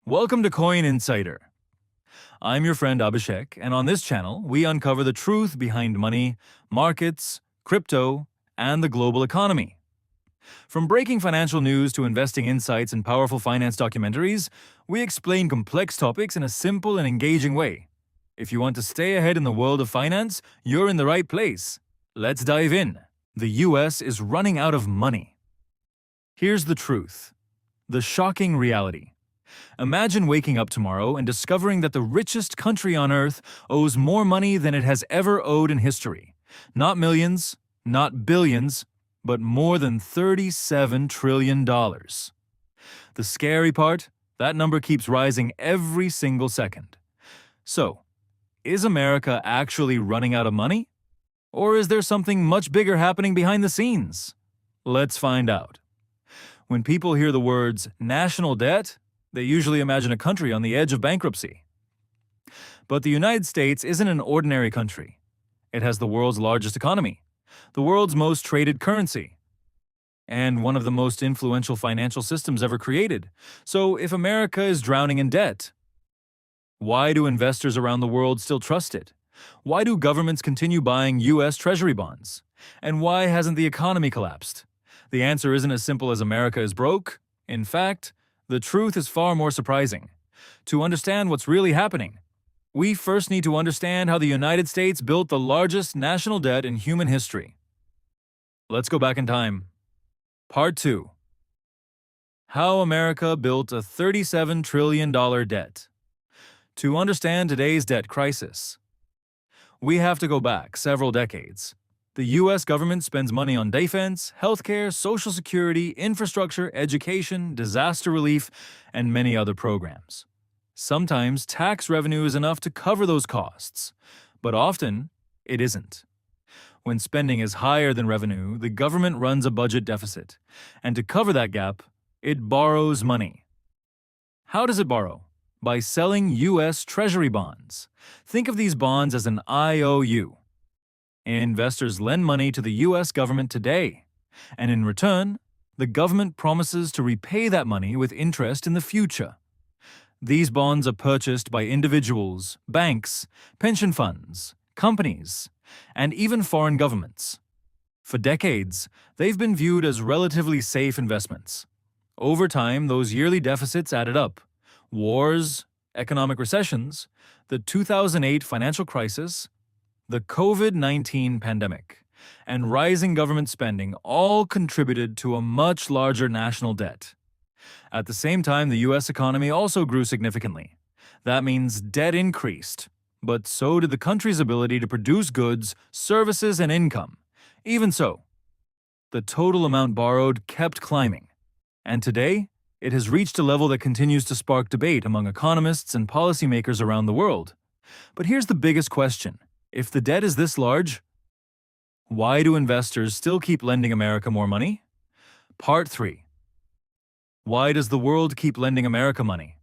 Welcome to Coin Insider. I'm your friend Abhishek, and on this channel, we uncover the truth behind money, markets, crypto, and the global economy. From breaking financial news to investing insights and powerful finance documentaries, we explain complex topics in a simple and engaging way. If you want to stay ahead in the world of finance, you're in the right place. Let's dive in. The US is running out of money. Here's the truth. The shocking reality. Imagine waking up tomorrow and discovering that the richest country on Earth owes more money than it has ever owed in history. Not millions, not billions, but more than $37 trillion. The scary part? That number keeps rising every single second. So, is America actually running out of money? Or is there something much bigger happening behind the scenes? Let's find out. When people hear the words national debt, they usually imagine a country on the edge of bankruptcy. But the United States isn't an ordinary country. It has the world's largest economy, the world's most traded currency, and one of the most influential financial systems ever created. So if America is drowning in debt, why do investors around the world still trust it? Why do governments continue buying U.S. Treasury bonds? And why hasn't the economy collapsed? The answer isn't as simple as America is broke. In fact, the truth is far more surprising. To understand what's really happening, we first need to understand how the United States built the largest national debt in human history. Let's go back in time. Part 2. How America built a $37 trillion debt. To understand today's debt crisis, we have to go back several decades. The U.S. government spends money on defense, healthcare, social security, infrastructure, education, disaster relief, and many other programs. Sometimes tax revenue is enough to cover those costs, but often it isn't. When spending is higher than revenue, the government runs a budget deficit, and to cover that gap, it borrows money. How does it borrow? By selling U.S. Treasury bonds. Think of these bonds as an IOU. Investors lend money to the U.S. government today, and in return, the government promises to repay that money with interest in the future. These bonds are purchased by individuals, banks, pension funds, companies, and even foreign governments. For decades, they've been viewed as relatively safe investments. Over time, those yearly deficits added up. Wars, economic recessions, the 2008 financial crisis, the COVID-19 pandemic, and rising government spending all contributed to a much larger national debt. At the same time, the U.S. economy also grew significantly. That means debt increased, but so did the country's ability to produce goods, services, and income. Even so, the total amount borrowed kept climbing, and today, it has reached a level that continues to spark debate among economists and policymakers around the world. But here's the biggest question. If the debt is this large, why do investors still keep lending America more money? Part 3. Why does the world keep lending America money?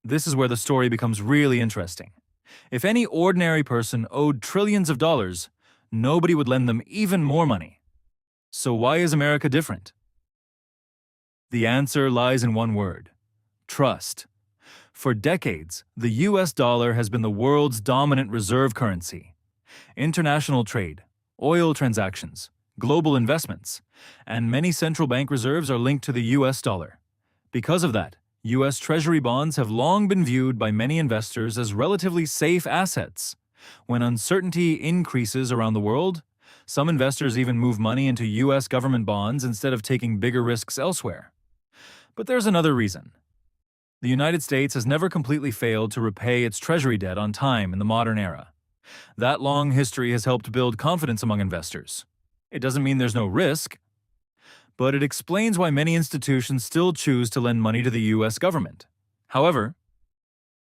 This is where the story becomes really interesting. If any ordinary person owed trillions of dollars, nobody would lend them even more money. So why is America different? The answer lies in one word: trust. For decades, the US dollar has been the world's dominant reserve currency. International trade, oil transactions, global investments, and many central bank reserves are linked to the US dollar. Because of that, US Treasury bonds have long been viewed by many investors as relatively safe assets. When uncertainty increases around the world, some investors even move money into US government bonds instead of taking bigger risks elsewhere. But there's another reason. The United States has never completely failed to repay its treasury debt on time in the modern era. That long history has helped build confidence among investors. It doesn't mean there's no risk, but it explains why many institutions still choose to lend money to the U.S. government. However,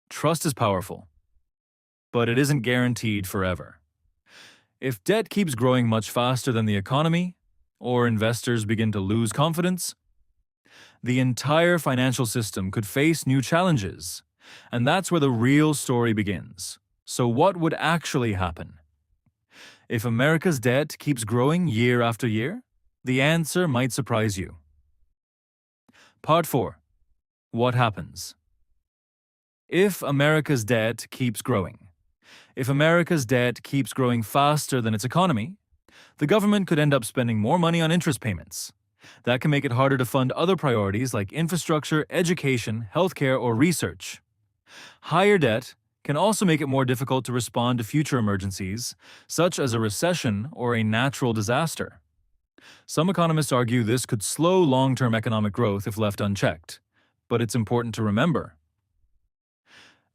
trust is powerful, but it isn't guaranteed forever. If debt keeps growing much faster than the economy, or investors begin to lose confidence, the entire financial system could face new challenges, and that's where the real story begins. So what would actually happen? If America's debt keeps growing year after year, the answer might surprise you. Part 4. What happens? If America's debt keeps growing. If America's debt keeps growing faster than its economy, the government could end up spending more money on interest payments. That can make it harder to fund other priorities like infrastructure, education, healthcare, or research. Higher debt can also make it more difficult to respond to future emergencies, such as a recession or a natural disaster. Some economists argue this could slow long-term economic growth if left unchecked. But it's important to remember,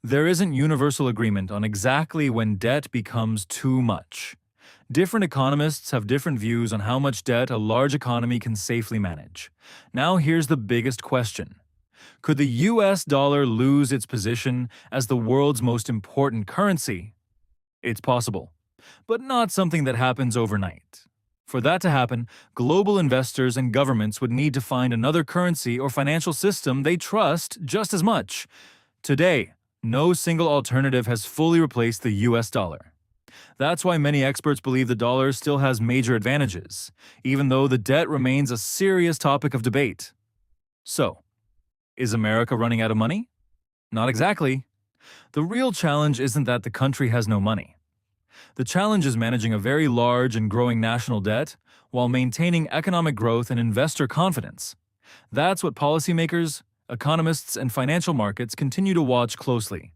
there isn't universal agreement on exactly when debt becomes too much. Different economists have different views on how much debt a large economy can safely manage. Now here's the biggest question. Could the US dollar lose its position as the world's most important currency? It's possible, but not something that happens overnight. For that to happen, global investors and governments would need to find another currency or financial system they trust just as much. Today, no single alternative has fully replaced the US dollar. That's why many experts believe the dollar still has major advantages, even though the debt remains a serious topic of debate. So, is America running out of money? Not exactly. The real challenge isn't that the country has no money. The challenge is managing a very large and growing national debt while maintaining economic growth and investor confidence. That's what policymakers, economists, and financial markets continue to watch closely.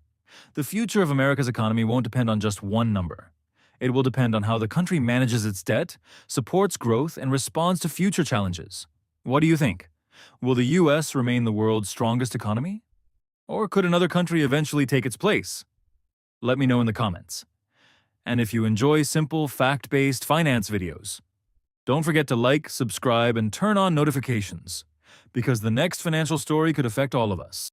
The future of America's economy won't depend on just one number. It will depend on how the country manages its debt, supports growth, and responds to future challenges. What do you think? Will the US remain the world's strongest economy? Or could another country eventually take its place? Let me know in the comments. And if you enjoy simple, fact-based finance videos, don't forget to like, subscribe, and turn on notifications, because the next financial story could affect all of us.